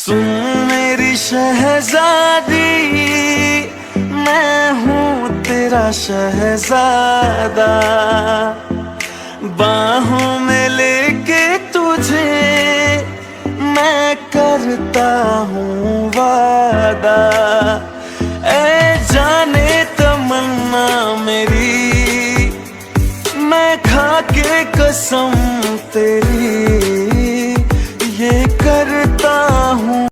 सुन मेरी शहजादी, मैं हूँ तेरा शहजादा। बाहों में लेके तुझे मैं करता हूँ वादा। ऐ जाने तमन्ना मेरी, मैं खा के कसम तेरी ये करता हूँ।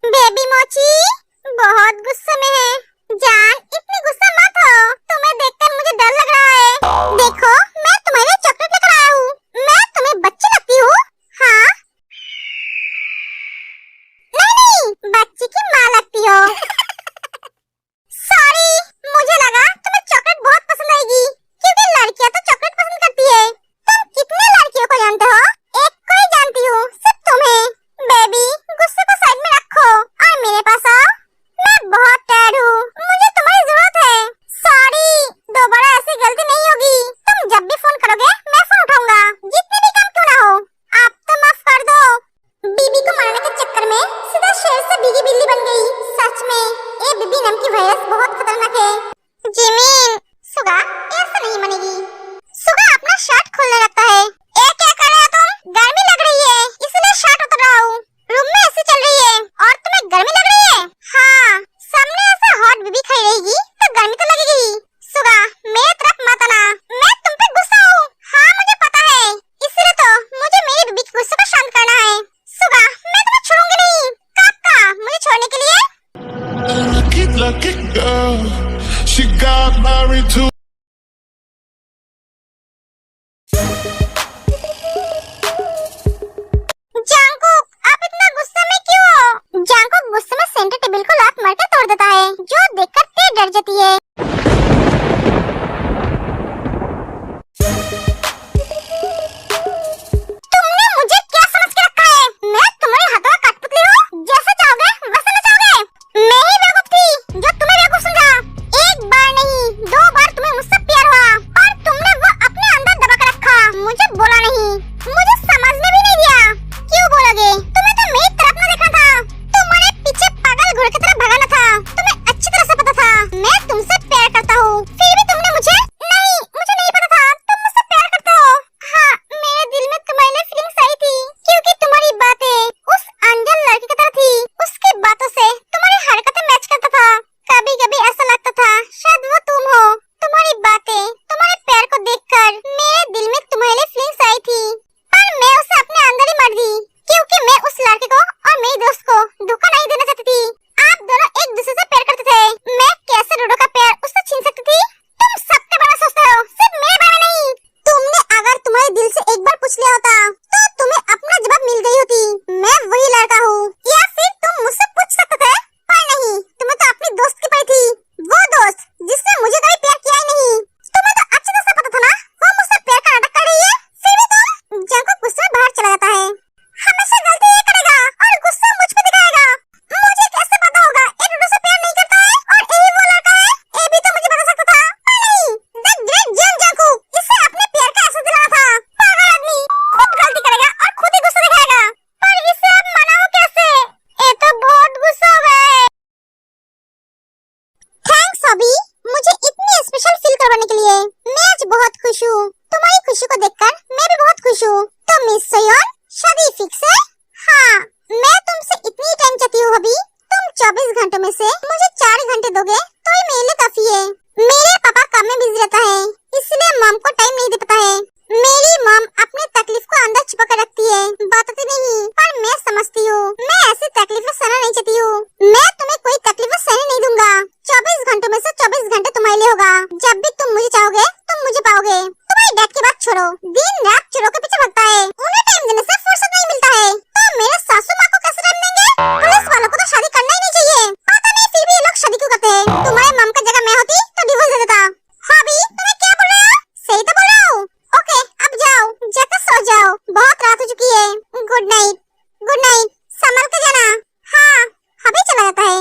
बेबी मोची बहुत गुस्से में है। जान इतनी गुस्सा मत हो, तुम्हें देखकर मुझे डर लग रहा है। देखो मैं तुम्हारे लिए चॉकलेट लेकर आया हूँ। मैं तुम्हें बच्ची लगती हूँ? हाँ नहीं, बच्ची की माँ लगती हो। सॉरी, मुझे लगा तुम्हें चॉकलेट बहुत पसंद आएगी, क्योंकि लड़कियाँ तो चॉकलेट पसंद करती है। तुम कितने लड़कियों को जानते हो? एक को ही जानती हूँ, सिर्फ तुम्हें। बेबी गुस्से को साइड में रखो और मेरे पास आओ। मैं बहुत टायर्ड हूँ, मुझे तुम्हारी जरूरत है। सॉरी, दोबारा ऐसी गलती नहीं होगी। तुम जब भी फोन करोगे मैं फोन उठाऊंगा, जितने भी काम क्यों ना हो। आप तो माफ कर दो। बीबी को मारने के चक्कर में सीधा शेर से भीगी बिल्ली बन गई। सच में ये बीबी नाम की वायरस बहुत खतरनाक है। जिमिन, सुगा ऐसा नहीं मानेगी। सुगा अपना शर्ट खोलने लगता है। ये क्या कर रहे हो तुम? गर्मी लग रही है इसलिए शर्ट उतार रहा हूँ। रूम में एसी चल रही है और तुम्हें गर्मी लग रही है? हाँ, सामने ऐसा हॉट बीबी खड़ी रहेगी तो गर्मी तो लगेगी। सुगा मेरे तरफ मत आना, मैं तुम पे गुस्सा हूँ। हाँ मुझे पता है, इसलिए तो मुझे मेरी बीबी के गुस्से को शांत करना है। सुगा मैं तुम्हें छोड़ूंगी नहीं। काका मुझे छोड़ने के लिए? Lucky girl, she got married to जांकुक, आप इतना गुस्से में क्यों हो? जांकुक गुस्से में सेंटर टेबल को लात मार के तोड़ देता है, जो देखकर ते डर जाती है। तुमने मुझे क्या समझ के रखा है? मैं तुम्हारे हाथों का कठपुतली हूँ? जैसे चाहोगे वैसे नचाओगे। मैं ही बेवकूफ थी जो तुम्हें बेवकूफ समझा। एक बार नहीं 2 बार तुम्हें हाँ, मैं तुमसे इतनी टाइम चाहती हूँ अभी। तुम 24 घंटों में से मुझे 4 घंटे दोगे तो ये मेरे लिए काफी है। मेरे पापा काम में बिजी रहता है, इसलिए मॉम को टाइम नहीं दे पाता है। मेरी मॉम अपनी तकलीफ को अंदर छुपा कर रखती है, बताती नहीं, पर मैं समझती हूँ। मैं ऐसी तकलीफें सहना नहीं चाहती हूँ। मैं तुम्हें कोई तकलीफ सहने नहीं दूंगा। 24 घंटों में से 24 घंटे तुम्हारे लिए होगा। जब भी तुम मुझे चाहोगे तुम मुझे पाओगे। तुम्हारे डैड की बात छोड़ो, दिन रात चोरों के पीछे भगता है, उन्हें टाइम देने से फुर्सत नहीं मिलता है। तो मेरे सासू माँ को कैसे टाइम देंगे? पुलिस वालों को तो शादी करना ही नहीं चाहिए, पता नहीं फिर भी ये लोग शादी क्यों करते हैं। तुम्हारे मॉम का जगह मैं होती तो डिवोर्स दे देता। हाँ भी, तुम्हें क्या बोल रहे हो? सही तो बोल रहा हूँ। ओके, अब जाओ, जाकर सो जाओ, बहुत रात हो चुकी है। गुड नाइट, गुड नाइट, संभल के जाना। हाँ, अभी चला जाता है।